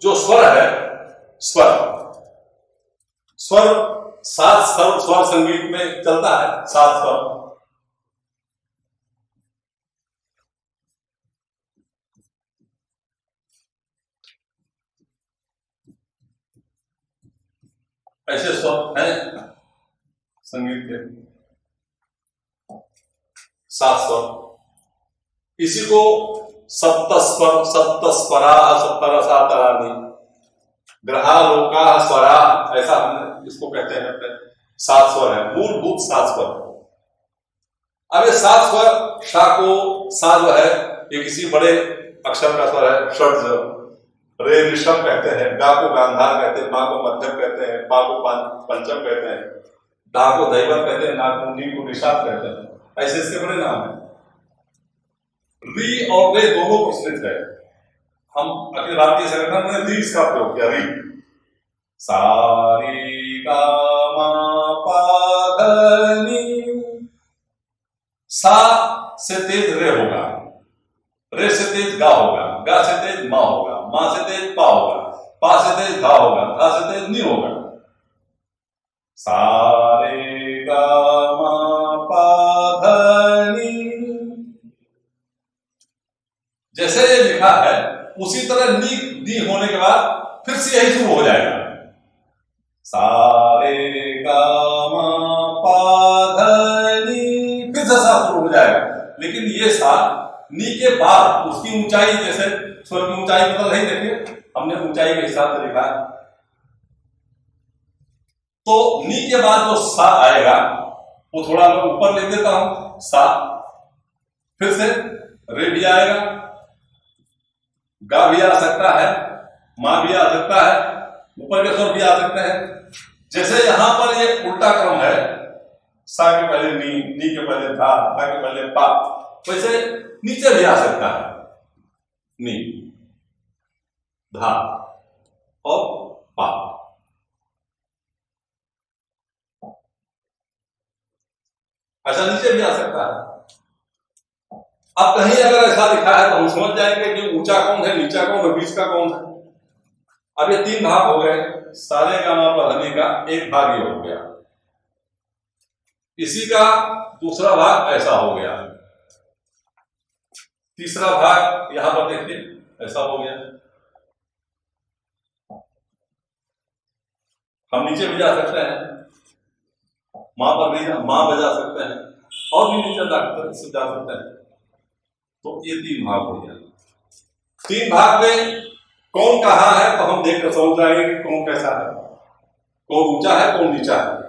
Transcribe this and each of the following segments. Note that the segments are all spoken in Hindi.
जो स्वर है, स्वर स्वर 7 स्वर संगीत में चलता है, 7 स्वर। ऐसे स्वर हैं संगीत के, 7 स्वर। इसी को सप्तस्वर, सप्तस्वरा, सप्तरसातरानि, ग्रहालोका स्वरा, ऐसा हम इसको कहते हैं। 7 स्वर है, मूलभूत 7 स्वर। अब ये 7 स्वर, शा को सा जो है ये किसी बड़े अक्षर का स्वर है, षड्ज। रे ऋषभ कहते हैं, गा को गांधार कहते हैं, मा को मध्यम कहते हैं, पा को पंचम कहते हैं, धा को दैवत कहते हैं, ना को नी को निषाद कहते हैं। ऐसे इसके बड़े नाम है। री और रे दोनों प्रचलित है। हम अखिल भारतीय संगठन में री इसका प्रयोग किया। री सा रे गा मा पा धा नी। सा से तेज रे होगा, रे से तेज गा होगा, गा से तेज मा होगा, मा से तेज पा होगा, पा से तेज धा होगा, धा से तेज नी होगा। सा रे गा मा पा धा नी। जैसे ये लिखा है उसी तरह नी नी होने के बाद फिर से यही शुरू हो जाएगा। सा रे गा मा पा धा नी, फिर से सा शुरू हो जाएगा। लेकिन ये सा नी के बाद उसकी ऊंचाई, जैसे स्वर की ऊंचाई बदल रही, देखिए हमने ऊंचाई के हिसाब से लिखा है। तो नी के बाद जो सा आएगा वो थोड़ा मैं ऊपर ले देता हूं, सा, फिर से रे भी आएगा, गा भी आ सकता है, मां भी आ सकता है, ऊपर के स्वर भी आ सकते हैं। जैसे यहां पर ये उल्टा क्रम है, सा के पहले नी के पहले धा के पहले पा, वैसे नीचे भी आ सकता है, नी, धा और पा। ऐसा नीचे भी आ सकता है। अब कहीं अगर ऐसा लिखा है तो हम समझ जाएंगे कि ऊंचा कौन है, नीचा कौन है, बीच का कौन है। अब ये 3 भाग हो गए, सारे गामा पा धा नी का एक भाग ये हो गया, इसी का दूसरा भाग ऐसा हो गया, तीसरा भाग यहां पर देखिए ऐसा हो गया। हम नीचे भी जा सकते हैं, मां पर नहीं, मां बजा सकते हैं, और भी नीचे जा सकते हैं। तो ये 3 भाग हो गया। 3 भाग में कौन कहाँ है तो हम देख कर समझ जाएंगे कि कौन कैसा है, कौन ऊंचा है, कौन नीचा है।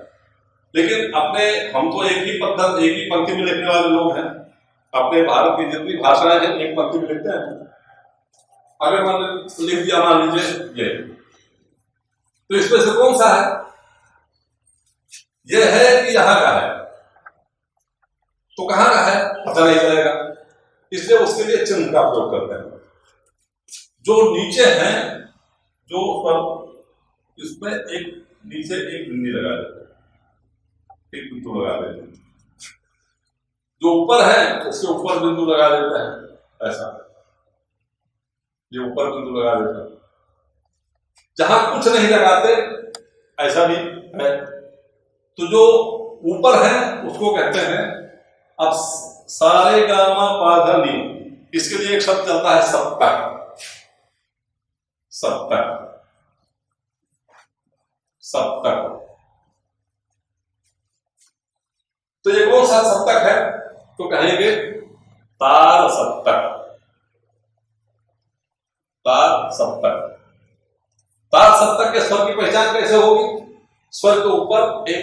लेकिन अपने हम तो एक ही पद्धति, एक ही पंक्ति में लिखने वाले लोग हैं। अपने भारत की जितनी भाषाएं हैं एक पंक्ति में लिखते हैं। अगर मैंने लिख दिया मान लीजिए ये, तो इसमें से कौन सा है? यह है कि यहां का है? तो कहां का है पता नहीं चलेगा, इसलिए उसके लिए चिन्ह का प्रयोग करते हैं। जो नीचे हैं, जो पर इसमें एक नीचे एक बिंदी लगा देते हैं, एक बिंदु लगा देते हैं। जो ऊपर है उसके ऊपर बिंदु लगा देते हैं, ऐसा ये ऊपर बिंदु लगा देते हैं। जहां कुछ नहीं लगाते ऐसा भी है। तो जो ऊपर है उसको कहते हैं, अब सारे गामा पा धा नी, इसके लिए एक शब्द चलता है सप्तक। सप्तक, सप्तक। तो ये कौन सा सप्तक है? तो कहेंगे तार सप्तक। तार सप्तक। तार सप्तक के स्वर की पहचान कैसे होगी? स्वर के ऊपर एक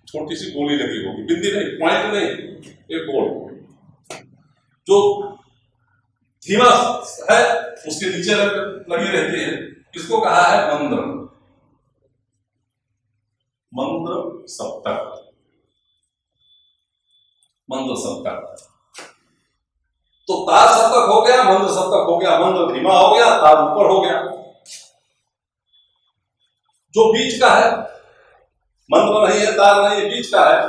छोटी सी गोली लगी होगी, बिंदी नहीं, पॉइंट नहीं, एक गोल। जो धीमा है उसके नीचे लगी रहती है, इसको कहा है मंद्र। मंद्र सप्तक, मंद्र सप्तक। तो तार सप्तक हो गया, मंद्र सप्तक हो गया। मंद्र धीमा हो गया, तार ऊपर हो गया। जो बीच का है मंद नहीं है, तार नहीं है, बीच का है,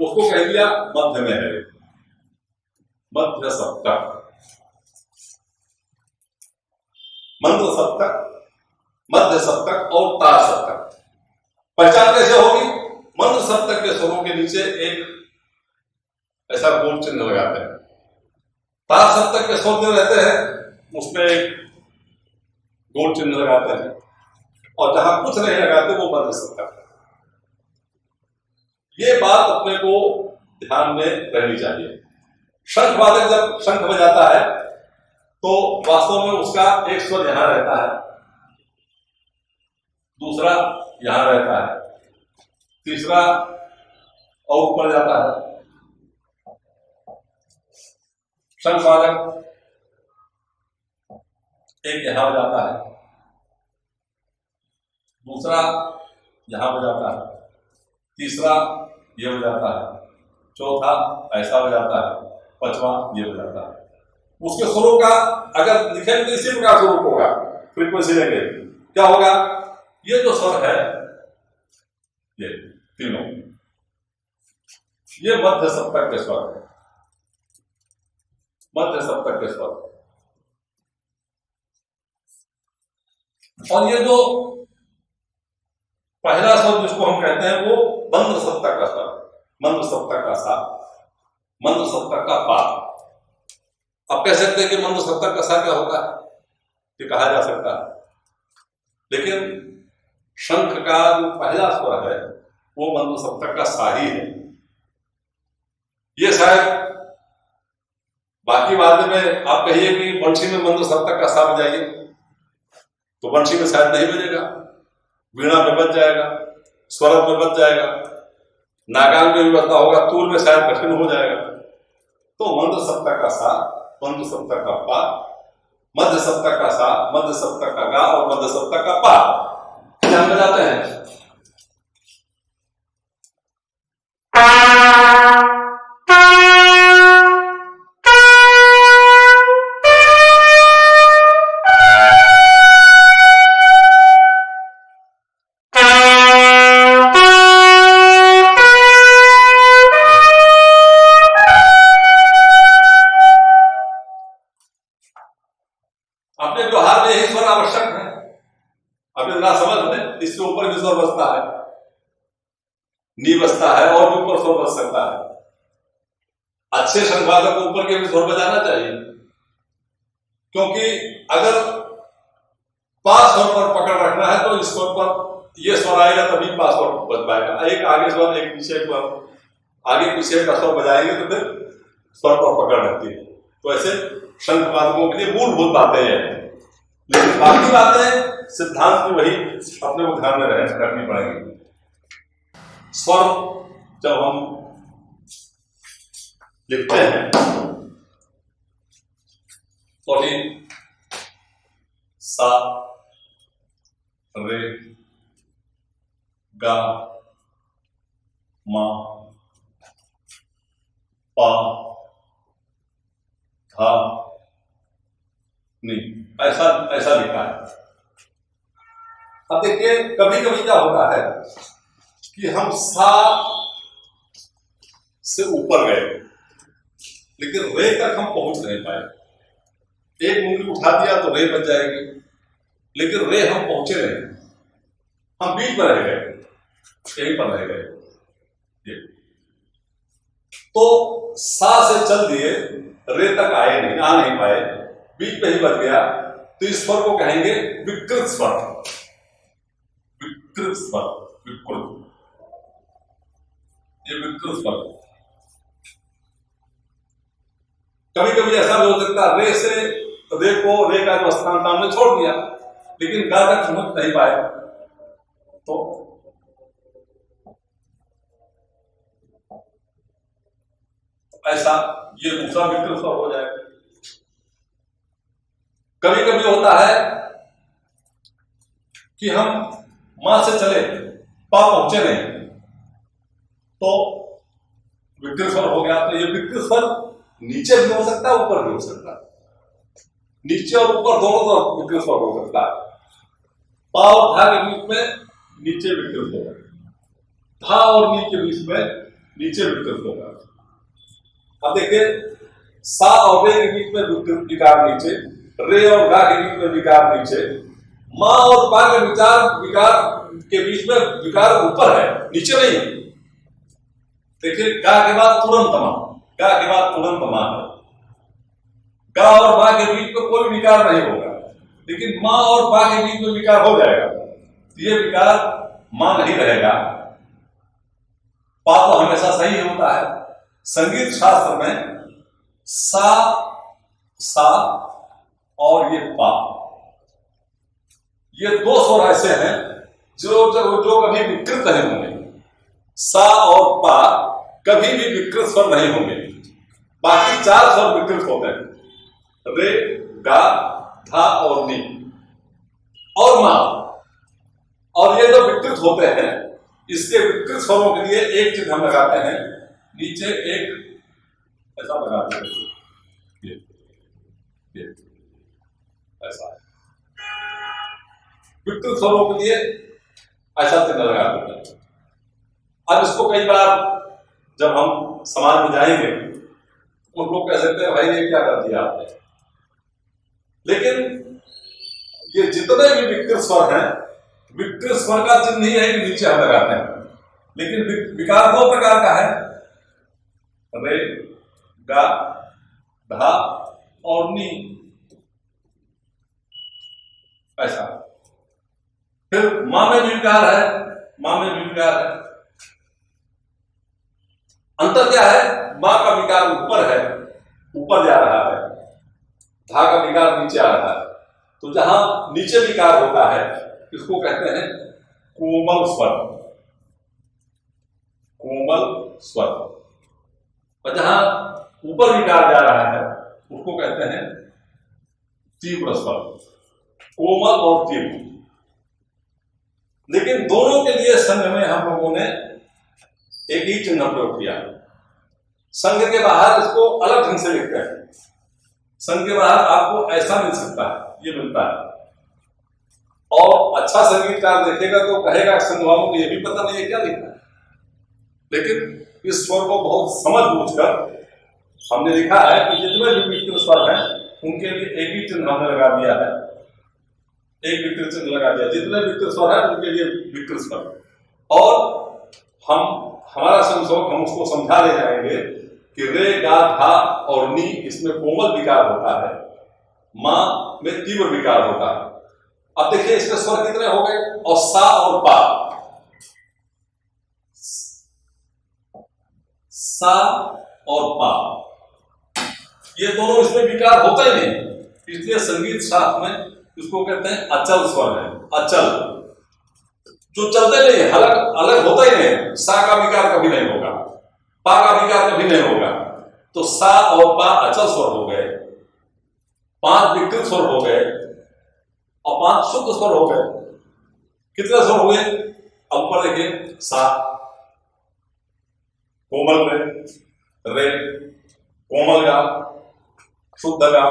उसको कह दिया मध्य में है, मध्य सप्तक। मंद सप्तक, मध्य सप्तक और तार सप्तक। पहचान कैसे होगी? मंद सप्तक के स्वरों के नीचे एक ऐसा गोल चिन्ह लगाते हैं, तार सप्तक के स्वर जो रहते हैं उसमें एक गोल चिन्ह लगाते हैं, और जहां कुछ नहीं लगाते वो मध्य सप्तक। ये बात अपने को ध्यान में रहनी चाहिए। शंख वादक जब शंख बजाता है तो वास्तव में उसका एक स्वर यहां रहता है, दूसरा यहां रहता है, तीसरा और ऊपर जाता है। शंख वादक एक यहां हो जाता है, दूसरा यहां हो जाता है, तीसरा ये हो जाता है, चौथा ऐसा हो जाता है, पांचवा ये हो जाता है। उसके स्वरों का अगर लिखेंगे तो इसी प्रकार स्वरूप होगा, फ्रीक्वेंसी लेंगे क्या होगा? ये जो स्वर है ये तीनों, ये मध्य सप्तक के स्वर है, मध्य सप्तक के स्वर। और ये जो पहला स्वर जिसको हम कहते हैं वो मंद सप्तक का स्वर, मंद सप्तक का सा, मंद सप्तक का पा। अब कह सकते हैं कि मंद सप्तक का सा क्या होगा, ये कहा जा सकता है, लेकिन शंख का जो पहला स्वर है वो मंद सप्तक का सा ही है। ये शायद बाकी वाद्य में आप कहिए कि बंशी में मंद सप्तक का सा बजाइए तो बंशी में शायद नहीं बजेगा, वीणा में बज जाएगा, स्वरम में बज जाएगा, नागान में भी बजता होगा, तूल में शायद कठिन हो जाएगा। तो मंद सप्तक का सा, मंद सप्तक का पा, मध्य सप्तक का सा, मध्य सप्तक का गा और मध्य सप्तक का पा हम बजाते हैं। अपने व्यवहार में यही स्वर आवश्यक है। अब इतना समझ लें, इसके ऊपर भी स्वर बसता है, नी बसता है और भी ऊपर स्वर बस सकता है। अच्छे शंखवादक को ऊपर के भी स्वर बजाना चाहिए, क्योंकि अगर पा स्वर पर पकड़ रखना है तो इस स्वर पर ये स्वर आएगा तभी पा स्वर बज पाएगा। एक आगे स्वर एक पीछे स्वर, आगे पीछे का स्वर बजाएंगे तो फिर स्वर पर पकड़ रखती है। तो ऐसे शंखवादकों के लिए मूलभूत बातें हैं, लेकिन बाकी बातें सिद्धांत में वही अपने को ध्यान में रखनी पड़ेगी। स्वर जब हम लिखते हैं तो ही सा, रे, गा, मा, पा, धा, नी, ऐसा ऐसा लिखा है। अब देखिए कभी कभी क्या होता है कि हम सा से ऊपर गए लेकिन रे तक हम पहुंच नहीं पाए। एक उंगली उठा दिया तो रे बच जाएगी, लेकिन रे हम पहुंचे नहीं, हम बीच में रह गए, यहीं पर रह गए। तो सा से चल दिए, रे तक आए नहीं, आ नहीं पाए, बीच में ही बच गया, तो इस स्वर को कहेंगे विकृत स्वर। विकृत स्वर, विकृत, ये विकृत स्वर। कभी कभी ऐसा भी हो सकता है रे से रे को, रे का जो स्थान था हमने छोड़ दिया लेकिन गा तक पहुंच नहीं पाए, तो ऐसा ये दूसरा विकृत स्वर हो जाएगा। कभी कभी होता है कि हम मां से चले, पा पहुंचे नहीं, तो विकृत स्वर हो गया। तो ये विकृत स्वर नीचे भी हो सकता है, ऊपर भी हो सकता है, नीचे और ऊपर दोनों तरफ विकृत स्वर हो सकता है। पा और धा के बीच में नीचे विकृत होगा, धा और नी के बीच में नीचे विकृत होगा। अब देखिए, सा और रे के बीच में विकार नीचे, रे और गा के बीच में विकार नीचे, मां और पा के विकार के बीच में विकार ऊपर है, नीचे नहीं। देखिए, गा के बाद तुरंत मां, गा के बाद तुरंत मां है। गा और बा के बीच में कोई विकार नहीं होगा, लेकिन मां और पा के बीच में विकार हो जाएगा। ये विकार मां नहीं रहेगा, पा तो हमेशा सही होता है। संगीत शास्त्र में सा, सा और ये पा, ये दो स्वर ऐसे हैं जो कभी विकृत नहीं होंगे। सा और पा कभी भी विकृत स्वर नहीं होंगे। बाकी चार स्वर विकृत होते हैं, रे, गा, धा और नी और मां। और ये जो विकृत होते हैं, इसके विकृत स्वरों के लिए एक चिन्ह हम लगाते हैं, नीचे एक ऐसा लगाते हैं, ये ऐसा विकृत स्वरों के लिए ऐसा चिन्ह लगा देते हैं। अब इसको कई बार जब हम समाज में जाएंगे, उन लोग कह सकते हैं, भाई ये क्या कर दिया आपने। लेकिन ये जितने भी विकृत स्वर हैं, विकृत स्वर का चिन्ह ही है कि नीचे हम लगाते हैं। लेकिन विकार दो प्रकार का है, रे, गा, धा और नी, ऐसा। फिर मां में भी विकार है, मां में भी विकार है। अंतर क्या है? मां का विकार ऊपर है, ऊपर जा रहा है, धा का विकार नीचे आ रहा है। तो जहां नीचे विकार होता है, इसको कहते हैं कोमल स्वर, कोमल स्वर। और जहां ऊपर विकार जा रहा है, उसको कहते हैं तीव्र स्वर, कोमल और तीव्र। लेकिन दोनों के लिए संघ में हम लोगों ने एक ही चिन्ह प्रयोग किया। संघ के बाहर इसको अलग ढंग से लिखते हैं। संघ के बाहर आपको ऐसा मिल सकता है, ये मिलता है। और अच्छा संगीतकार देखेगा तो कहेगा संघ वालों को ये भी पता नहीं है क्या लिखा है। लेकिन इस स्वर को बहुत समझ बूझकर हमने लिखा है कि जितने भी विकृत स्वर हैं, उनके लिए एक ही चिन्ह हमने लगा दिया है, एक विकृत चिन्ह लगा दिया। जितने विकृत स्वर हैं उनके लिए विकृत स्वर। और हमारा संशोधन, हम उसको समझा ले जाएंगे कि रे, गा, धा और नी, इसमें कोमल विकार होता है, मां में तीव्र विकार होता है। अब देखिए इसके स्वर कितने हो गए, और सा और पा, सा और पा, ये दोनों इसमें विकार होता ही नहीं। इसलिए संगीत शास्त्र में इसको कहते हैं अचल स्वर है, अचल, जो चलते नहीं, अलग अलग होता ही नहीं। सा का विकार कभी नहीं होगा, पा का विकार कभी नहीं होगा। तो सा और पा अचल स्वर हो गए, 5 विकृत स्वर हो गए और 5 शुद्ध स्वर हो गए। कितने स्वर हुए? अब ऊपर देखिए, सा कोमल में, रे कोमल गा, शुद्ध गा,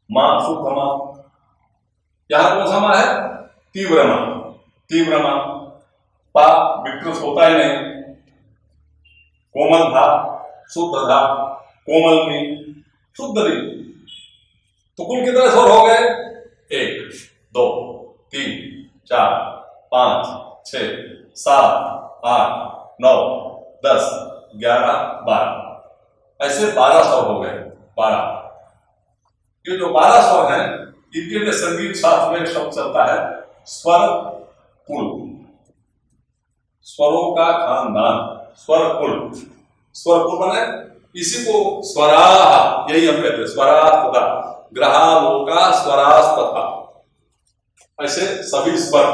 मां शुद्ध मां। यहां कौन सा मां है? तीव्र मां, तीव्र मां। पा विकृत होता ही नहीं, कोमल धा, शुद्ध धा, कोमल नी, शुद्ध नी। तो कुल कितने स्वर हो गए? 1, 2, 3, 4, 5, 6, 7, 8, 9, 10, 11, 12, ऐसे 12 स्वर हो गए। 12, ये जो 12 स्वर हैं, इनके लिए संगीत शास्त्र में शब्द चलता है स्वर कुल, स्वरों का खानदान, स्वर कुल। स्वर कुल बने, इसी को स्वराह, यही हम कहते हैं, स्वराह तथा ग्रहा लोका स्वरास तथा, ऐसे सभी स्वर।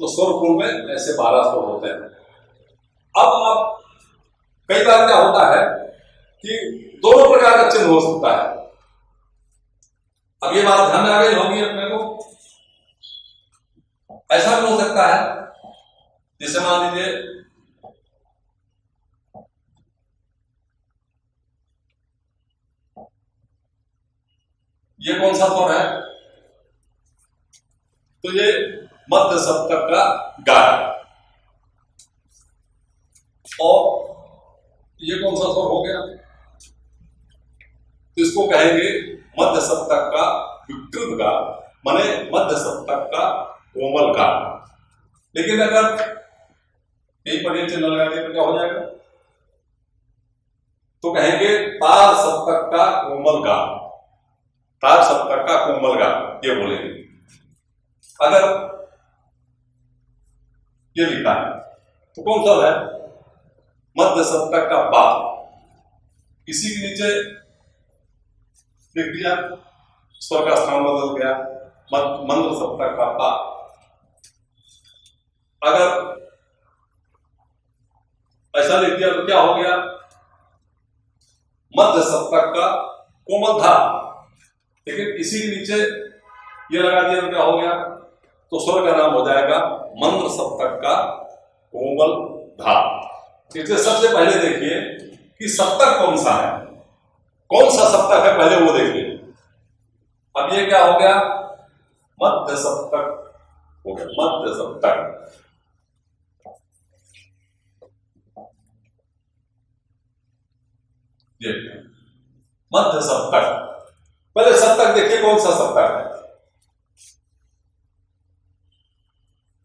तो स्वर कुल में ऐसे 12 स्वर होते हैं। अब कई बार क्या होता है कि दोनों प्रकार का चिन्ह हो सकता है। अब ये बात ध्यान में आ गई होगी अपने को। ऐसा भी हो सकता है, जैसे मान लीजिए ये कौन सा स्वर है? तो ये मध्य सप्तक का गा, ये कौन सा स्वर हो गया? तो इसको कहेंगे मध्य सप्तक का विकृत गा, माने मध्य सप्तक का कोमल गा। लेकिन अगर यही पर ये चिन्ह लगा दिया तो क्या हो जाएगा? तो कहेंगे तार सप्तक का कोमल गा, तार सप्तक का कोमल गा, ये बोलेंगे। अगर ये लिखा है तो कौन सा है? मध्य सप्तक का पा, इसी के नीचे लिख दिया, स्वर का स्थान बदल गया, मंद्र सप्तक का पा। अगर ऐसा लिख दिया तो क्या हो गया? मध्य सप्तक का कोमल धा। लेकिन इसी के नीचे ये लगा दिया तो क्या हो गया? तो स्वर का नाम हो जाएगा मंद्र सप्तक का कोमल धा। इसलिए सबसे पहले देखिए कि सप्तक कौन सा है, कौन सा सप्तक है, पहले वो देखिए। अब ये क्या हो गया? मध्य सप्तक हो गया, मध्य सप्तक। ये मध्य सप्तक, पहले सप्तक देखिए कौन सा सप्तक है।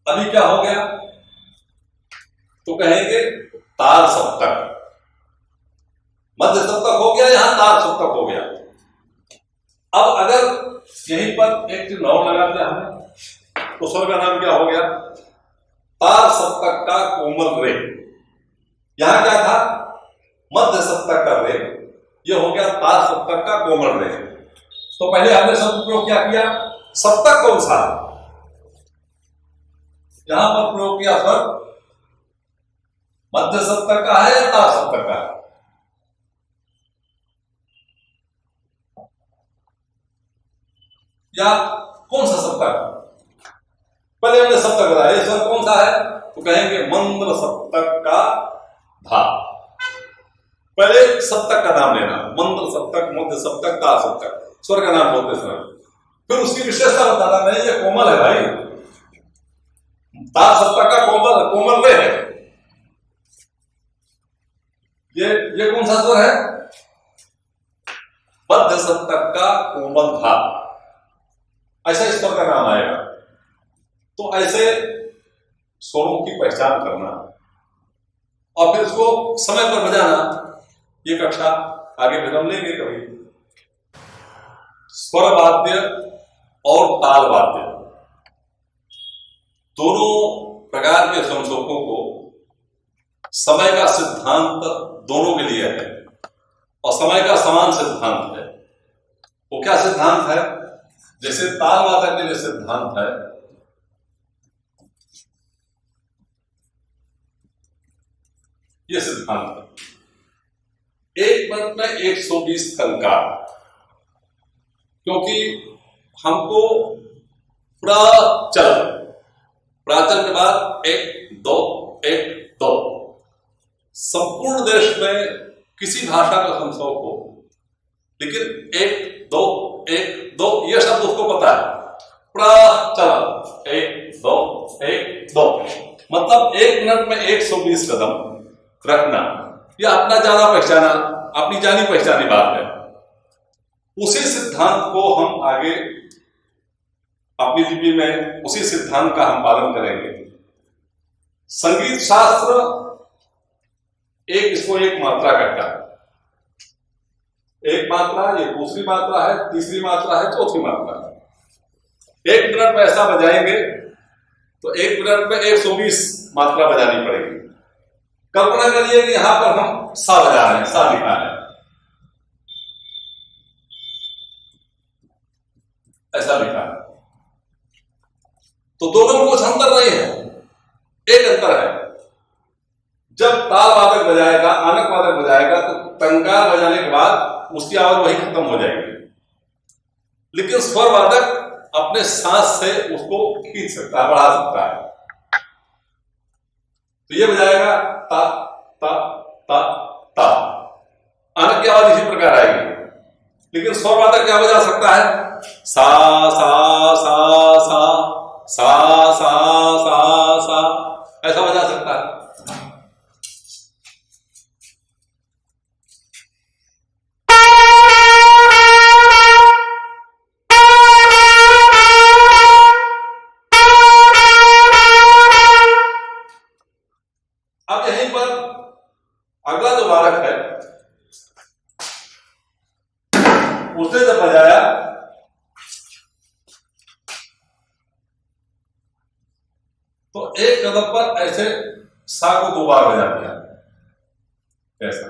अभी क्या हो गया? तो कहेंगे तार सप्तक। मध्य सप्तक हो गया, यहां तार सप्तक हो गया। अब अगर यहीं पर एक चिन्ह और लगा दिया हमने तो स्वर का नाम क्या हो गया? तार सप्तक का कोमल रे। यहां क्या था? मध्य सप्तक का रे, ये हो गया तार सप्तक का कोमल रे। तो पहले हमने शब्द प्रयोग क्या किया? सप्तक कौन सा? यहां पर प्रयोग किया स्वर मध्य सप्तक का है या तार सप्तक का है? या कौन सा सप्तक? पहले हमने सप्तक बताया, ये स्वर कौन सा है? तो कहेंगे मंद्र सप्तक का धा। पहले सप्तक का नाम लेना, मंद्र सप्तक, मध्य सप्तक, तार सप्तक, स्वर का नाम बोलते समय। फिर उसकी विशेषता बताना, नहीं ये कोमल है भाई, तार सप्तक का कोमल रे है। ये कौन सा स्वर है? मध्य सप्तक का कोमल धा। ऐसा इस स्वर का नाम आएगा। तो ऐसे स्वरों की पहचान करना और फिर उसको समय पर बजाना, ये कक्षा आगे फिर हम लेंगे कभी। स्वर वाद्य और ताल वाद्य दोनों प्रकार के संशोधकों को समय का सिद्धांत दोनों के लिए है और समय का समान सिद्धांत है। वो क्या सिद्धांत है? जैसे ताल वादक के लिए सिद्धांत है ये सिद्धांत है 1 मिनट में 120 कंकार, क्योंकि हमको प्राचल के बाद 1 2 1 2 संपूर्ण देश में किसी भाषा का संशोधक हो, लेकिन 1 2 1 2 ये शब्द उसको पता है। प्राचल 1 2 1 2 मतलब 1 मिनट में 120 कदम रखना, यह अपना जाना पहचाना, अपनी जानी पहचानी बात है। उसी सिद्धांत को हम आगे अपनी लिपि में उसी सिद्धांत का हम पालन करेंगे। संगीत शास्त्र इसको एक मात्रा कहता है, एक मात्रा, ये दूसरी मात्रा है, तीसरी मात्रा है, चौथी मात्रा है। 1 मिनट में ऐसा बजाएंगे तो 1 मिनट में 120 मात्रा बजानी पड़ेगी। कल्पना करिए कि यहां पर हम सा बजा रहे हैं, सा लिखा है, ऐसा लिखा है, तो दोनों में कुछ अंतर नहीं है। एक अंतर है, जब ताल वादक बजाएगा, आनक वादक बजाएगा तो टंकार बजाने के बाद उसकी आवाज वही खत्म हो जाएगी, लेकिन स्वर वादक अपने सांस से उसको खींच सकता है, बढ़ा सकता है। तो ये बजाएगा ता ता ता ता, आनक की आवाज इसी प्रकार आएगी, लेकिन स्वर वादक क्या बजा सकता है? सा सा सा सा सा सा सा सा, ऐसा बजा सकता है। अगला जो वादक है उसने जब बजाया तो एक कदम पर ऐसे सा को 2 बार बजा दिया। कैसा?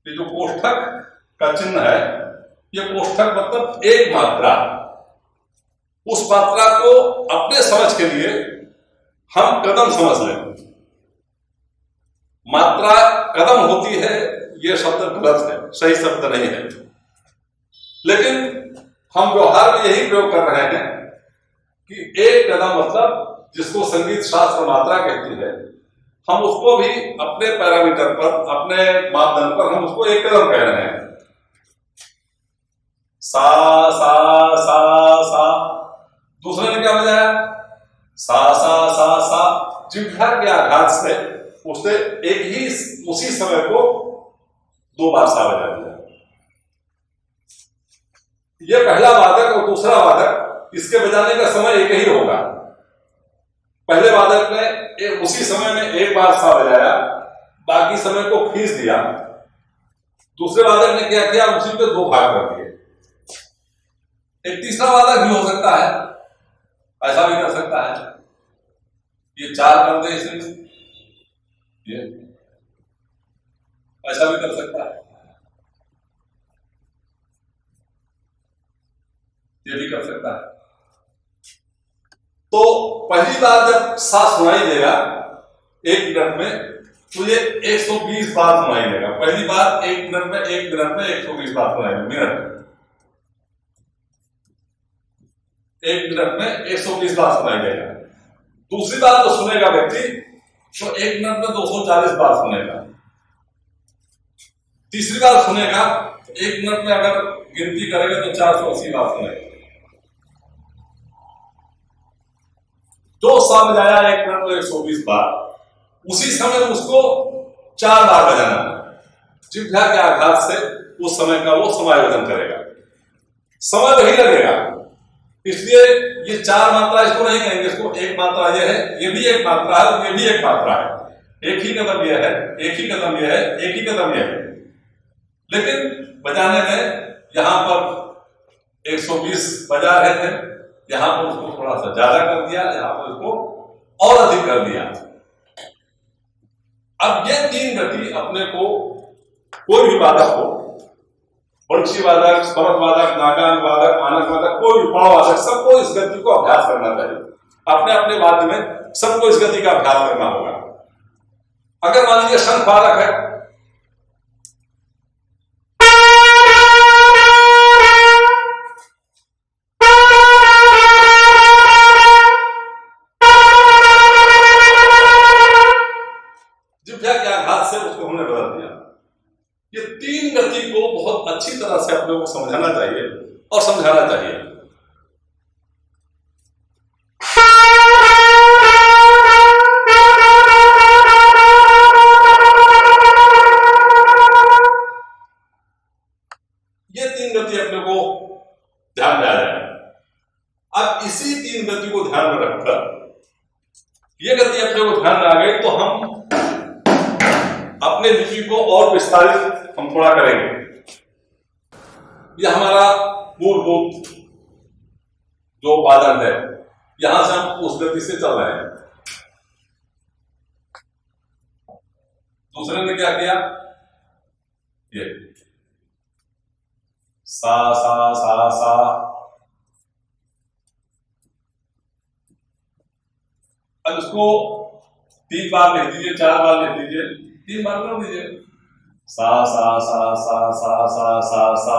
ये जो कोष्ठक का चिन्ह है, ये कोष्ठक मतलब एक मात्रा, उस मात्रा को अपने समझ के लिए हम कदम समझ लें। मात्रा कदम होती है, यह शब्द गलत है, सही शब्द नहीं है, लेकिन हम व्यवहार में यही प्रयोग कर रहे हैं कि एक कदम मतलब जिसको संगीत शास्त्र मात्रा कहती है, हम उसको भी अपने पैरामीटर पर, अपने मापदंड पर हम उसको एक कदम कह रहे हैं। सा सा सा सा, दूसरे ने क्या बजाया? सा सा सा सा। जिह्वा के आघात से उसने एक ही उसी समय को 2 बार सा बजा दिया। ये पहला वादक और दूसरा वादक, इसके बजाने का समय एक ही होगा। पहले वादक ने उसी समय में 1 बार सा बजाया, बाकी समय को खींच दिया। दूसरे वादक ने क्या किया? उसी पे 2 भाग कर दिए। एक तीसरा वादक भी हो सकता है, ऐसा भी कर सकता है, ये 4 कर दे इसमें, ये ऐसा भी कर सकता है, ये भी कर सकता है। तो पहली बार जब सा सुनाई देगा 1 मिनट में, तो ये 120 बार सुनाई देगा। पहली बार 1 मिनट में 120 बार सुनाई देगा। एक मिनट में 120 बार सुनाई देगा। दूसरी बार तो सुनेगा व्यक्ति तो 1 मिनट में 240 बार सुनेगा। तीसरी बार सुनेगा तो 1 मिनट में अगर गिनती करेगा तो 480 बार सुनेगा। जो सा बजाया 1 मिनट में 120 बार, उसी समय उसको 4 बार बजाना है। जिह्वा के आघात से उस समय का वो समायोजन करेगा, समय वही लगेगा। इसलिए ये 4 मात्रा इसको नहीं कहेंगे, इसको एक मात्रा ये है, ये भी एक मात्रा है और ये भी एक मात्रा है। एक ही कदम ये है, एक ही कदम ये है, एक ही कदम ये है। लेकिन बजाने में यहां पर 120 बजा रहे थे, यहां पर उसको थोड़ा सा ज्यादा कर दिया, यहां पर उसको और अधिक कर दिया। अब ये 3 गति अपने को, कोई भी वादक हो, वंशी वादक, स्मरक वादक, नागान वादक, मानक वादक, कोई भी पाव वादक, सबको इस गति को अभ्यास करना चाहिए। अपने अपने वाद्य में सबको इस गति का अभ्यास करना होगा। अगर मान लीजिए शंख वादक है, जिह्वा के आघात से उसको हमने बदल दिया। ये 3 गति को बहुत अच्छी तरह से अपने को समझाना चाहिए और समझाना चाहिए। ये 3 गति अपने को ध्यान में आ जाए। अब इसी 3 गति को ध्यान में रखकर, ये गति अपने को ध्यान में आ गई तो हम अपने लिपि को और विस्तारित हम थोड़ा करेंगे। यह हमारा मूलभूत जो वादन है, यहां से हम उस गति से चल रहे हैं। दूसरे ने क्या किया? ये सा सा सा सा, अब इसको 3 बार लिख दीजिए, 4 बार लिख दीजिए, 3 बार कर दीजिए। सा सा सा सा सा सा सा सा,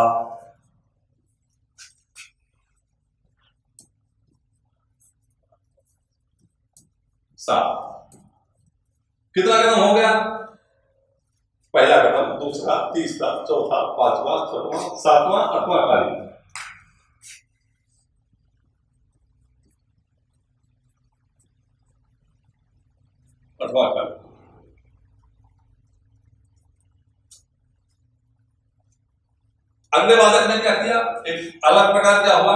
सा। कितना कदम हो गया? पहला कदम, दूसरा, तीसरा, चौथा, 5वां, 6वां, 7वां, 8वां काली। अगले वादक ने क्या किया? एक अलग प्रकार क्या हुआ?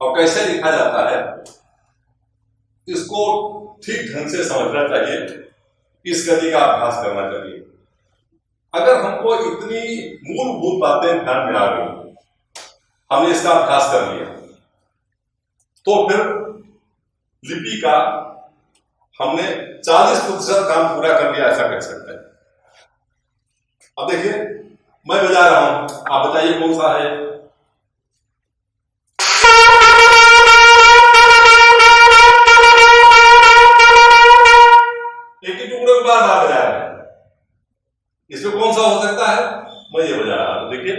और कैसे लिखा जाता है इसको ठीक ढंग से समझना चाहिए, इस गति का अभ्यास करना चाहिए। अगर हमको इतनी मूलभूत बातें ध्यान में आ गई, हमने इसका अभ्यास कर लिया, तो फिर लिपि का हमने 40% काम पूरा कर लिया, ऐसा कह सकते हैं। अब देखिए मैं बजा रहा हूं, आप बताइए कौन सा है। एक ही टुकड़े को बार बार बजा रहे हैं, इसमें कौन सा हो सकता है? मैं ये बजा रहा हूं, देखिए।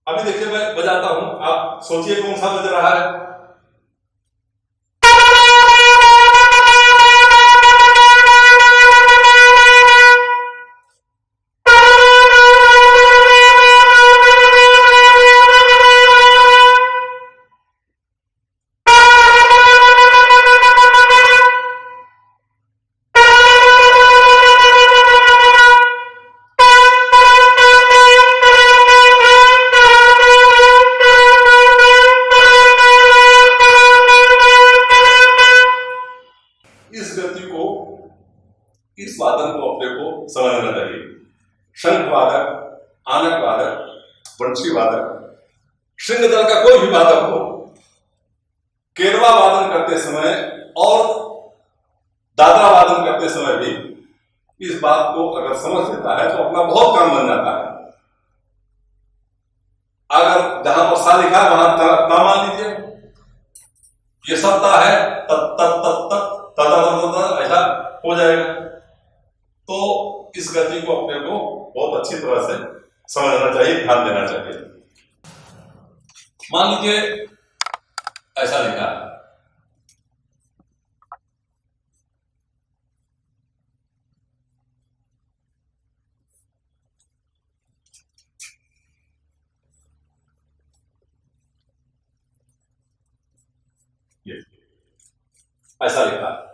अभी देखिए मैं बजाता हूं, आप सोचिए कौन सा बज रहा है। इस वादन को अपने को समझना चाहिए। शंख वादक, आनक वादक, बंशी वादक, श्रृंगदल का कोई भी वादक हो, केरवा वादन करते समय और दादरा वादन करते समय भी इस बात को अगर समझ लेता है तो अपना बहुत काम बन जाता है। अगर जहां पर सा लिखा है वहां ता मान लीजिए, ये सत्ता है, तत तत तत तत ऐसा हो जाएगा। तो इस गति को अपने को बहुत अच्छी तरह से समझना चाहिए, ध्यान देना चाहिए। मान लीजिए ऐसा लिखा है, ये ऐसा लिखा है,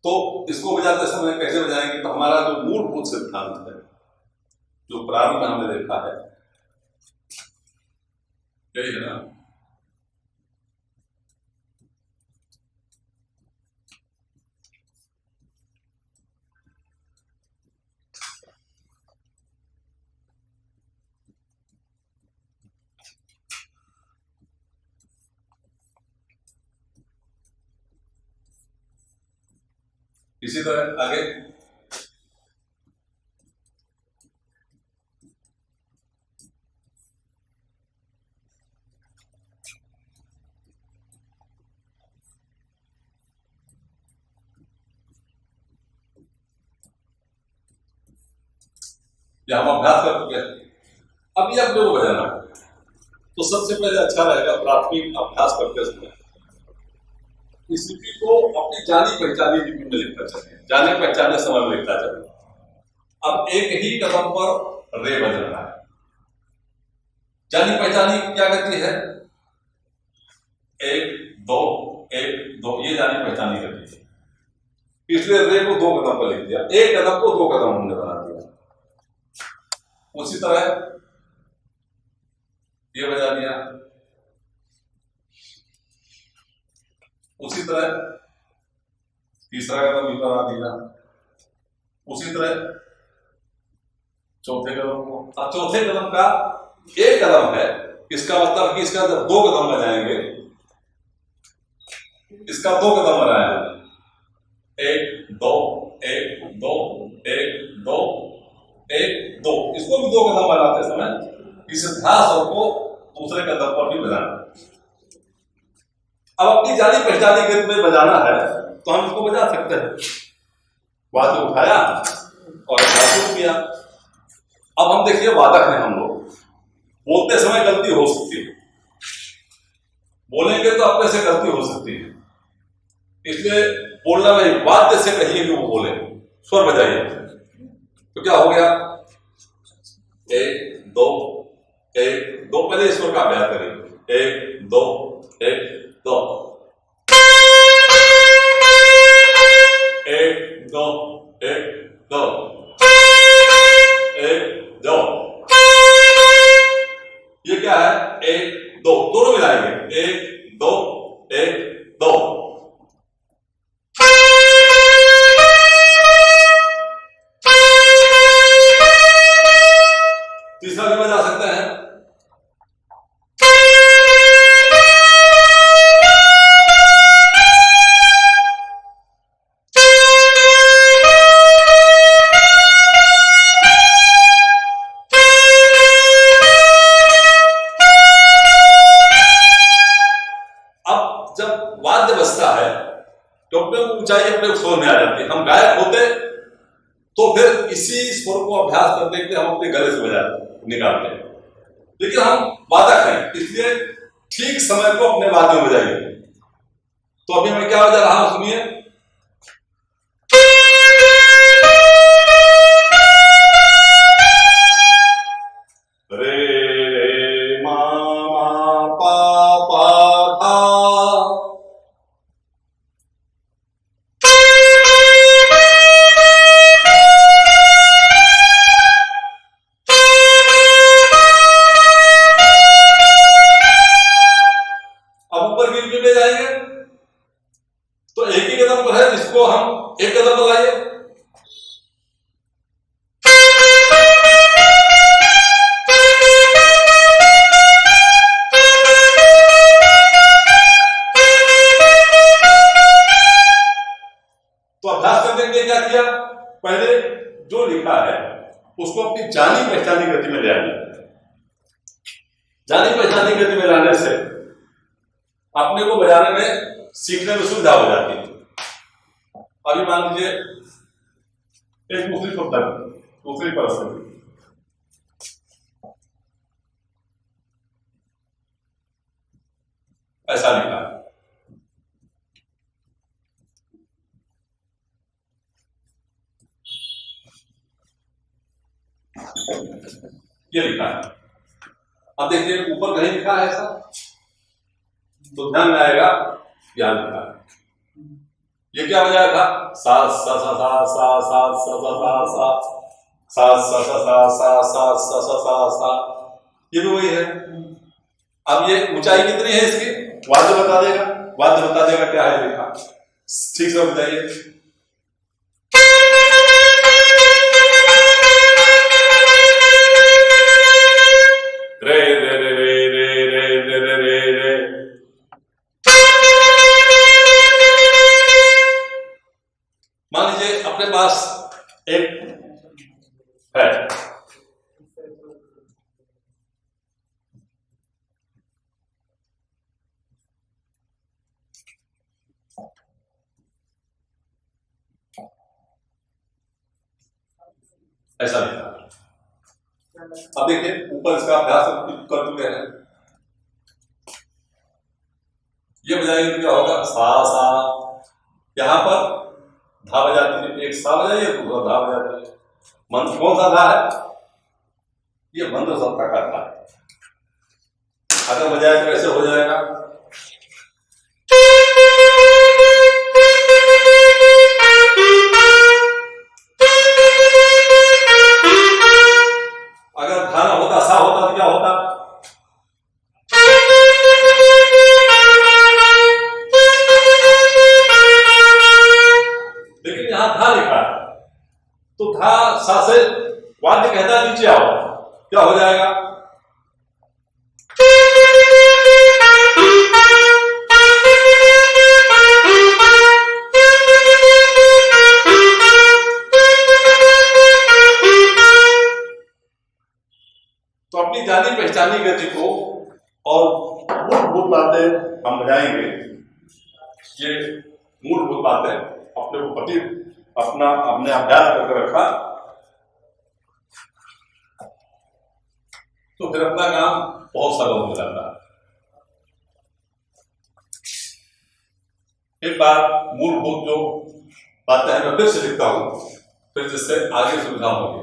तो इसको बजाते समय कैसे बजाएंगे? तो हमारा जो मूलभूत सिद्धांत है, जो प्रारंभ में हमने देखा है, यही है ना। इसी तरह आगे या हम अभ्यास कर चुके हैं। अब ये अपने को बजाना है, तो सबसे पहले अच्छा रहेगा प्राथमिक अभ्यास करते समय इस लिपि को अपनी जानी पहचानी लिपि में लिखना चाहिए, जाने पहचाने समय में लिखना चाहिए। अब एक ही कदम पर रे बजना है। जानी पहचानी क्या गति है? 1 2 1 2, ये जानी पहचानी गति है, इसलिए रे को 2 कदम पर लिख दिया, एक कदम को 2 कदम हमने बना दिया। उसी तरह ये बजा दिया, उसी तरह तीसरा कदम भी बना दिया, उसी तरह चौथे कदम को। अब चौथे कदम का एक कदम है, इसका मतलब कि इसका जब 2 कदम बजाएंगे, इसका 2 कदम बनाएंगे, 1 2 1 2 1 2 1 2, इसको भी 2 कदम बनाते समय इस ध्यास को दूसरे कदम पर भी बजाना। अब अपनी जानी पहचानी गति में बजाना है तो हम इसको बजा सकते हैं। वाद्य उठाया और शुरू किया। अब हम देखिए वादक हैं हम लोग, बोलते समय गलती हो सकती है, बोलेंगे तो अपने से गलती हो सकती है, इसलिए बोलना नहीं, वाद्य से कहिए कि वो बोले, स्वर बजाइए। तो क्या हो गया? 1 2 1 2, पहले स्वर का अभ्यास करें। 1 2 1 2। दो, एक दो, एक दो। ये क्या है? एक दो, दोनों मिलाएंगे, एक दो, एक दो। तीसरा भी बजा सकते हैं। अब जब वाद्य बजता है तो अपने ऊंचाई अपने स्वर में आ जाती है। हम गायक होते तो फिर इसी स्वर को अभ्यास करने के लिए हम अपने गले से बजाते निकालते हैं, लेकिन हम वादक हैं, इसलिए ठीक समय को अपने वाद्य में बजाइए। तो अभी मैं क्या बजा रहा हूं, सुनिए। रे रे मा मा पा पा धा। अब ऊपर गिर में जाएंगे तो एक ही कदम पर है, जिसको हम एक कदम लगाइए। तो अभ्यास करने के लिए क्या किया? पहले जो लिखा है उसको अपनी जानी पहचानी गति में ले आना। जानी पहचानी गति में लाने से अपने को बजाने में सीखने में सुविधा हो जाती है। अभी मान लीजिए एक दूसरी पद्धति, दूसरी परिस्थिति, ऐसा लिखा है। ये लिखा है। अब देखिए ऊपर कहीं लिखा है ऐसा, तो ध्यान में आएगा क्या लिखा है। ये क्या बजाया था? सा सा सा सा सा सा सा सा सा सा सा सा सा सा सा सा सा सा सा। ये भी वही है। अब ये ऊंचाई कितनी है इसकी? वाद्य बता देगा, वाद्य बता देगा क्या है लिखा। ठीक से बताइए। रे रे रे रे रे रे रे रे रे रे। मान लीजिए अपने पास एक है, ऐसा लिखा। अब देखिए ऊपर इसका अभ्यास कर चुके हैं। ये बजाएंगे तो क्या होगा? सा सा, यहां पर धा बजाती है, एक सा बजाइए, दूसरा धा बजाती है। मंत्र कौन सा धा है? ये मंत्र सत्ता का धा है। अगर बजाए तो ऐसे हो जाएगा। अगर धाना होता, सा होता तो क्या होता? लेकिन यहां धा लिखा है, तो धा सा से वाद्य कहता है नीचे आओ, क्या हो जाएगा? तो अपनी जानी पहचानी गति को और मूलभूत बातें हम बजाएंगे। ये मूलभूत बातें अपने को पति अपना हमने अभ्यास करके रखा, तो फिर अपना काम बहुत सरल हो जाता है। एक बार मूलभूत जो बातें हैं मैं फिर से लिखता हूं, फिर जिससे आगे सुविधा होगी।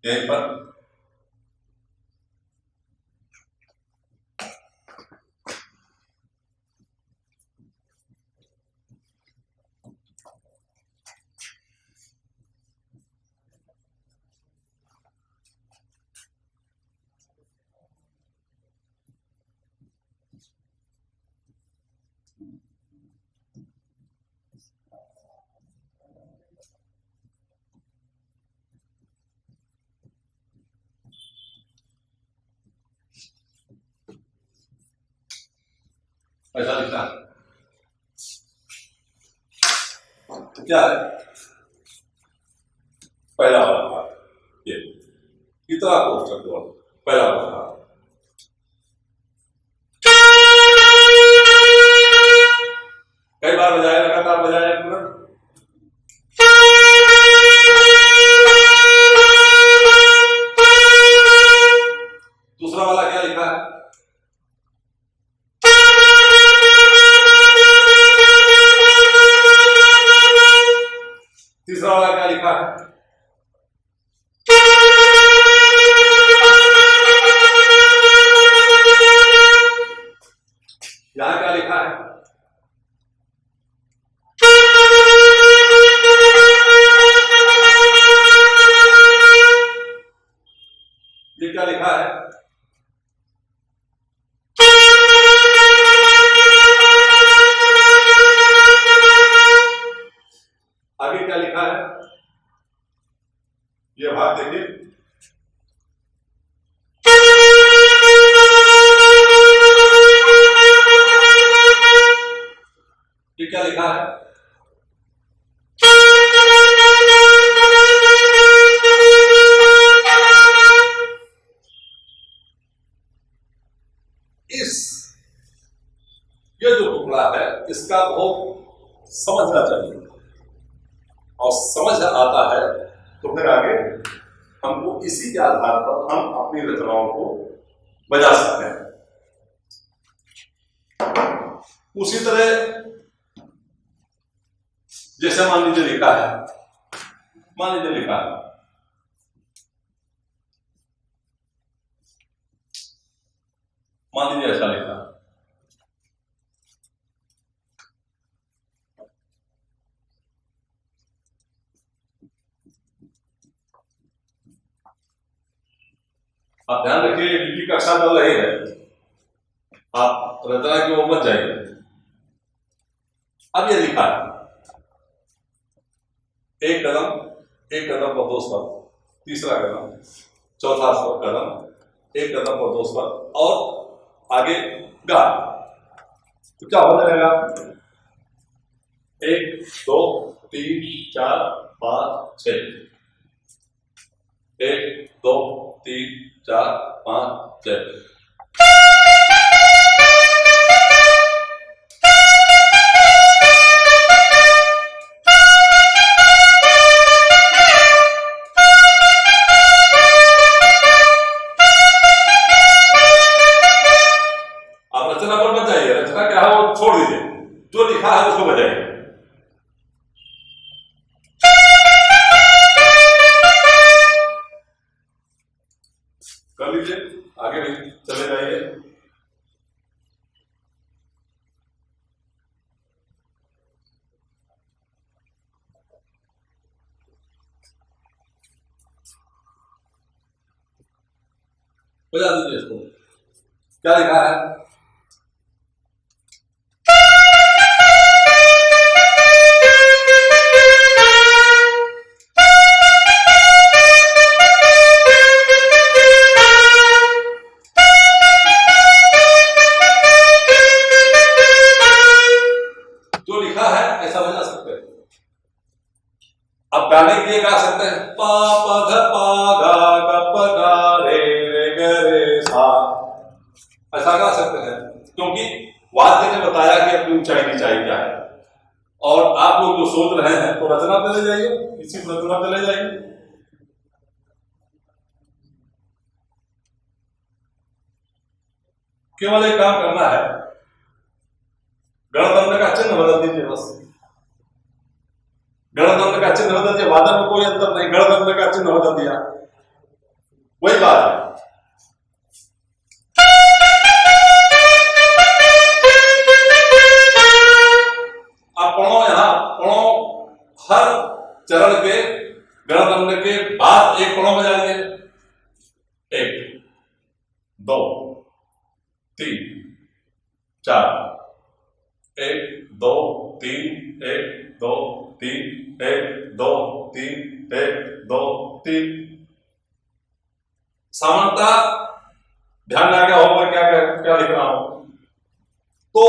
यहीं पर ऐसा लिखना है। तो क्या है पहला वाला भाग, ये कितना कोष्टक जोड़, पहला वाला भाग कई बार बजाया, लगातार बजाया पूरा। दूसरा वाला क्या लिखा है? तीसरा वाला क्या लिखा है? यहां क्या लिखा है? ये क्या लिखा है? आगे क्या लिखा है? ये भाग देखिए, ये क्या लिखा है? ये जो टुकड़ा है इसका बहुत समझना चाहिए, और समझ आता है तो फिर आगे हमको इसी के आधार पर हम अपनी रचनाओं को बजा सकते हैं। उसी तरह जैसे मान लीजिए लिखा है, मान लीजिए लिखा है मान लीजिए ऐसा लिखा, आप ध्यान रखिए लिपि कक्षा चल रही है, आप रचना की ओर मत जाइए। अब ये लिखा है एक कदम पर दो स्वर, तीसरा कदम, चौथा कदम, एक कदम पर दो स्वर और आगे गा। तो क्या हो जाएगा? 1 2 3 4 5 6, 1 2 3 4 5 6। आप रचना पर मत जाइए, रचना क्या है वो छोड़ दीजिए, जो लिखा है उसको बजाइए। कर लीजिए, आगे भी चले जाइए। बजा दीजिए इसको। क्या लिखा है? जो लिखा है ऐसा बजा सकते हैं। अब गाने के लिए गा सकते हैं पा प ध पा गा ग प गा रे रे ग रे सा, ऐसा गा सकते हैं, क्योंकि वाद्य ने बताया कि अपनी ऊंचाई नीचाई क्या है। और आप लोग जो सोच रहे हैं तो रचना पे ले जाइए, इसी रचना पे ले जाइए। केवल एक काम करना है, गणतंत्र का चिन्ह बदल दीजिए बस। गणतंत्र का चिन्ह बदल दिया, वादन में कोई अंतर नहीं, गणतंत्र का चिन्ह बदल दिया, वही बात है। अब पढ़ो, यहां पढ़ो, हर चरण के गणतंत्र के बाद एक पढ़ो बजा दिए, 1 2 3 4, 1 2 3 1 2 3 1 2 3 1 2 3। सामान्यता ध्यान आ गया होगा क्या क्या लिख रहा हूं। तो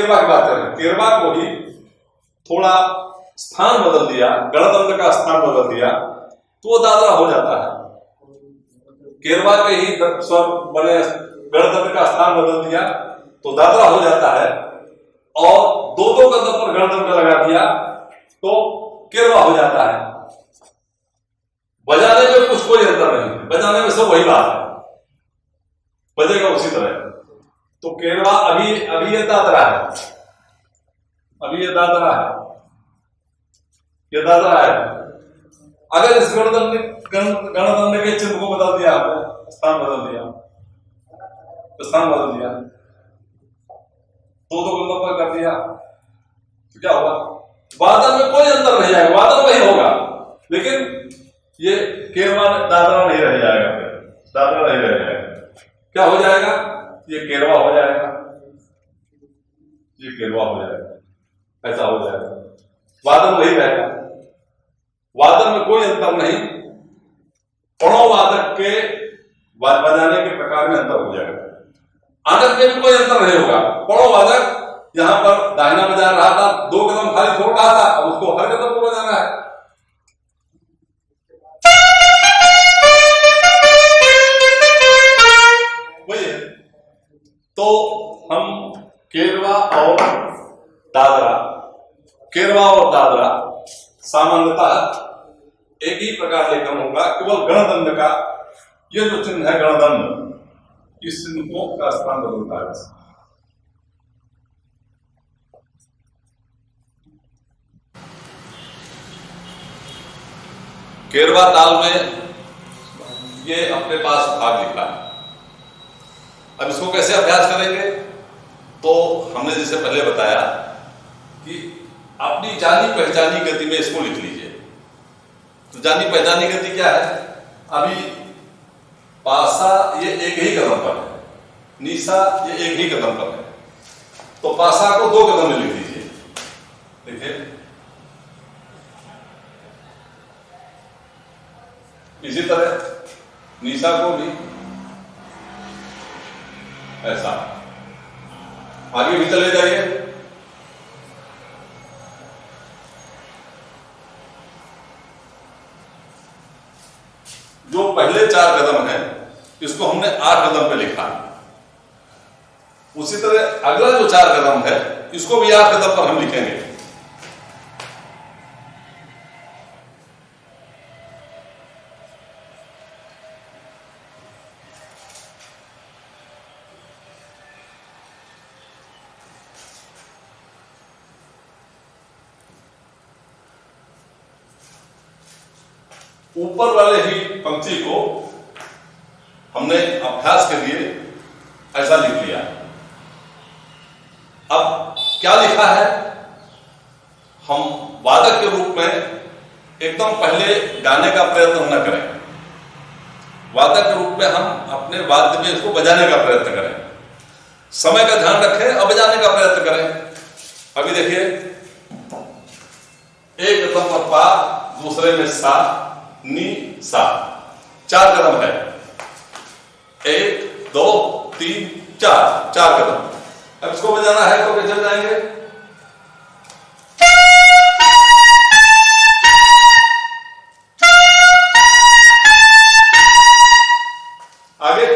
केरवा की बात करें, केरवा को ही थोड़ा स्थान बदल दिया, गणदंड का स्थान बदल दिया तो वो दादरा हो जाता है। केरवा के ही स्वर बने, गणदंड का स्थान बदल दिया तो दादरा हो जाता है, और दो कदम पर गणदंड लगा दिया तो केरवा हो जाता है। बजाने में कुछ कोई अंतर नहीं, बजाने में सब वही बात है, बजेगा उसी तरह। तो केरवा अभी ये दादरा है, अभी ये दादरा है, ये दादरा है। अगर इस गणदंड के चिन्ह को बदल दिया, आपने स्थान बदल दिया, स्थान बदल दिया, दो कदम पर कर दिया तो क्या होगा? वादन में कोई अंतर नहीं आएगा, वादन वही होगा, लेकिन ये केरवा दादरा नहीं रह जाएगा, फिर दादरा नहीं रह जाएगा। क्या हो जाएगा? ये केरवा हो जाएगा, ये केरवा हो जाएगा, ऐसा हो जाएगा। वादन वही रहेगा, वादन में कोई अंतर नहीं। पणो वादक के बजाने के प्रकार में अंतर हो जाएगा, आनंद में भी कोई अंतर नहीं होगा। पणो वादक यहां पर दाहिना बजा रहा था, दो कदम खाली छोड़ रहा था, अब उसको हर कदम को बजाना है। वही है। तो हम केरवा और दादरा सामान्यतः एक ही प्रकार लेखन होगा, केवल गणदंड का ये जो चिन्ह है, गणदंड, इस चिन्ह का स्थान बदलता है। केरवा ताल में ये अपने पास भाग लिखा है। अब इसको कैसे अभ्यास करेंगे? तो हमने जैसे पहले बताया कि अपनी जानी पहचानी गति में इसको लिख लीजिए। तो जानी पहचानी गति क्या है? अभी पासा ये एक ही कदम पर है, नीसा ये एक ही कदम पर है, तो पासा को 2 कदम में लिख दीजिए। देखिए इसी तरह नीसा को भी ऐसा, आगे भी चले जाइए। जो पहले 4 कदम है इसको हमने 8 कदम पे लिखा, उसी तरह अगला जो 4 कदम है इसको भी 8 कदम पर हम लिखेंगे। ऊपर वाले ही पंक्ति को हमने अभ्यास के लिए ऐसा लिख लिया। अब क्या लिखा है? हम वादक के रूप में एकदम पहले गाने का प्रयत्न न करें, वादक के रूप में हम अपने वाद्य में इसको बजाने का प्रयत्न करें, समय का ध्यान रखें और बजाने का प्रयत्न करें। अभी देखिए, एक कदम पर पा, दूसरे में सा, नी, सा, 4 कदम है, 1 2 3 4 कदम। अब इसको बजाना है तो कैसे बजाएंगे? आगे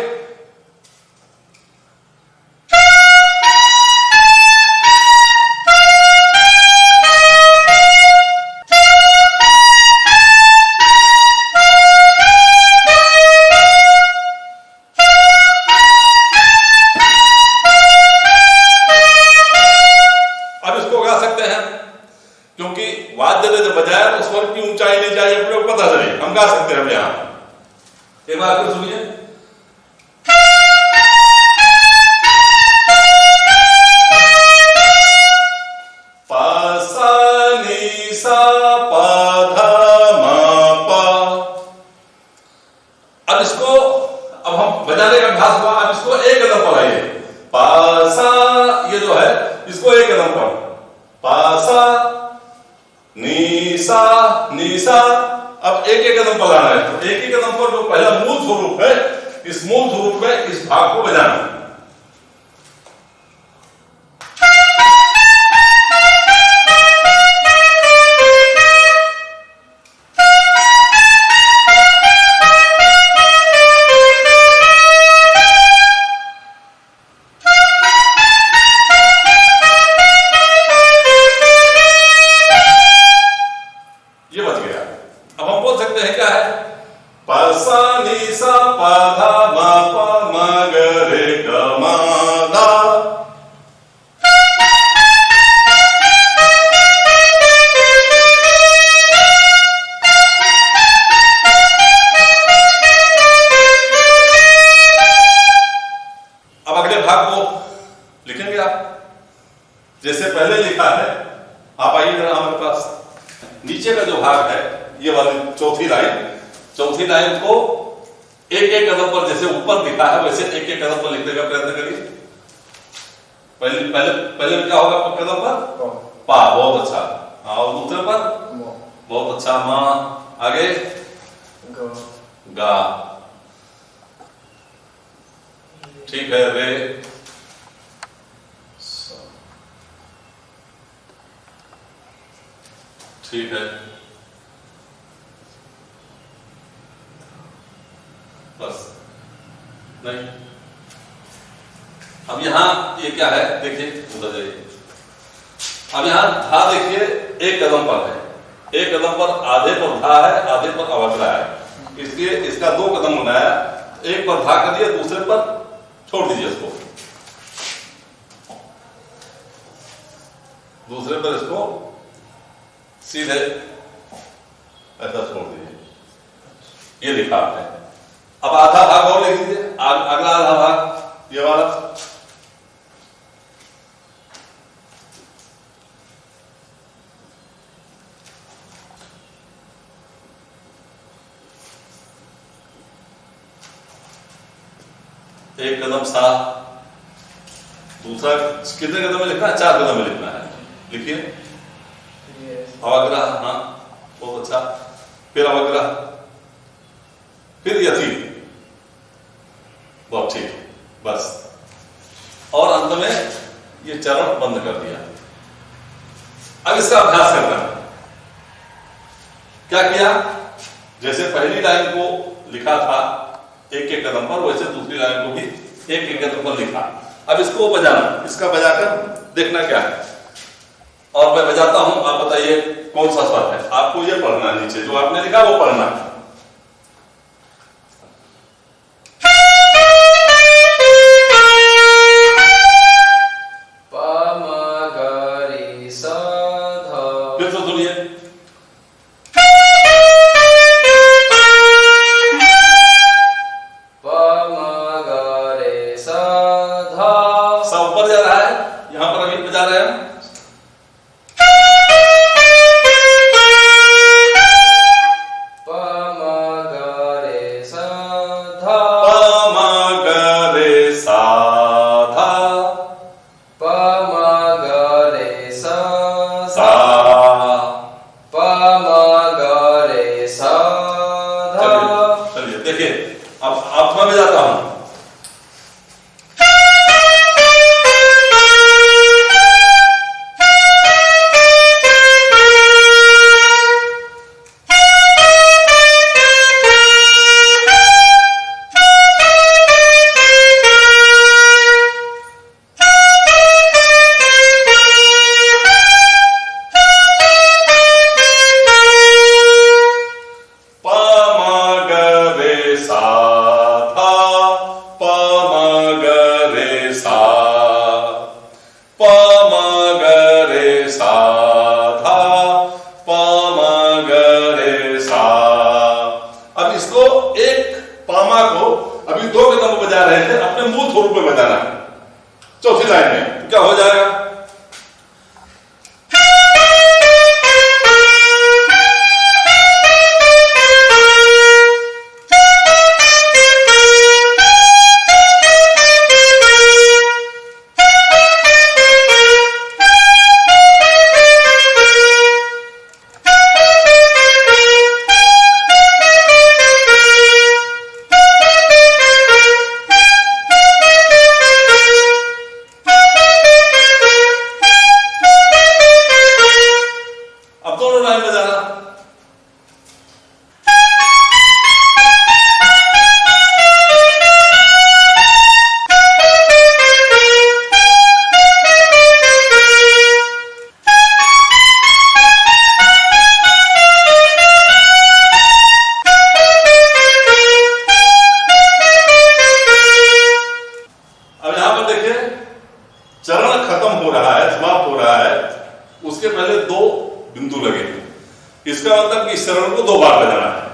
एक बार फिर सुनिए। पा सा नी सा पा धा मा पा। अब इसको हम बजाने का अभ्यास हुआ। अब इसको एक कदम पर आइए। पा सा, ये जो है इसको एक कदम पर, पा सा नी सा। अब एक एक कदम पर लाना है, तो एक ही कदम पर जो पहला मूल स्वरूप है, इस मूल स्वरूप में इस भाग को बजाना है। है। आप आइए जरा हमारे पास। नीचे का जो भाग है, ये वाली चौथी लाइन को एक एक कदम पर, जैसे ऊपर लिखा है वैसे एक एक कदम पर लिखने का प्रयत्न करिए। पहले क्या होगा कदम पर? पा, बहुत अच्छा। और दूसरे पर? बहुत अच्छा, माँ। आगे? गा, ठीक है। रे, ठीक है, बस। नहीं, अब यहां ये क्या है देखिए, उधर जाइए। अब यहां धा देखिए, एक कदम पर है, एक कदम पर आधे पर धा है, आधे पर अवग्रह है, इसलिए इसका 2 कदम बनाया। एक पर धा कर दिया, दूसरे पर छोड़ दीजिए इसको, दूसरे पर इसको सीधे ऐसा छोड़ दीजिए। ये लिखा आपने। अब आधा भाग और लिख दीजिए, अगला आधा भाग ये वाला। एक कदम सा, दूसरा कितने कदम में लिखना है? 4 कदम में लिखना है। लिखिए। अवग्रह, हाँ बहुत अच्छा। फिर अवग्रह, फिर यथी, बहुत ठीक, बस। और अंत में ये चरण बंद कर दिया। अब इसका अभ्यास करना है। क्या किया? जैसे पहली लाइन को लिखा था एक एक कदम पर, वैसे दूसरी लाइन को भी एक एक कदम पर लिखा। अब इसको बजाना, इसका बजाकर देखना क्या है। और मैं बजाता हूं, आप बताइए कौन सा स्वर है। आपको ये पढ़ना है, नीचे जो आपने लिखा वो पढ़ना है। फिर तो सुनिए। सब ऊपर जा रहा है, यहां पर अभी बजा रहे हैं। अब मैं बजाता हूं। इसको एक पामा को अभी 2 कदम बजा रहे थे, अपने मूल स्वरूप में बजाना है। चौथी लाइन में क्या हो जाएगा? चरण खत्म हो रहा है, समाप्त हो रहा है, उसके पहले 2 बिंदु लगे। इसका मतलब कि इस चरण को 2 बार बजाना है।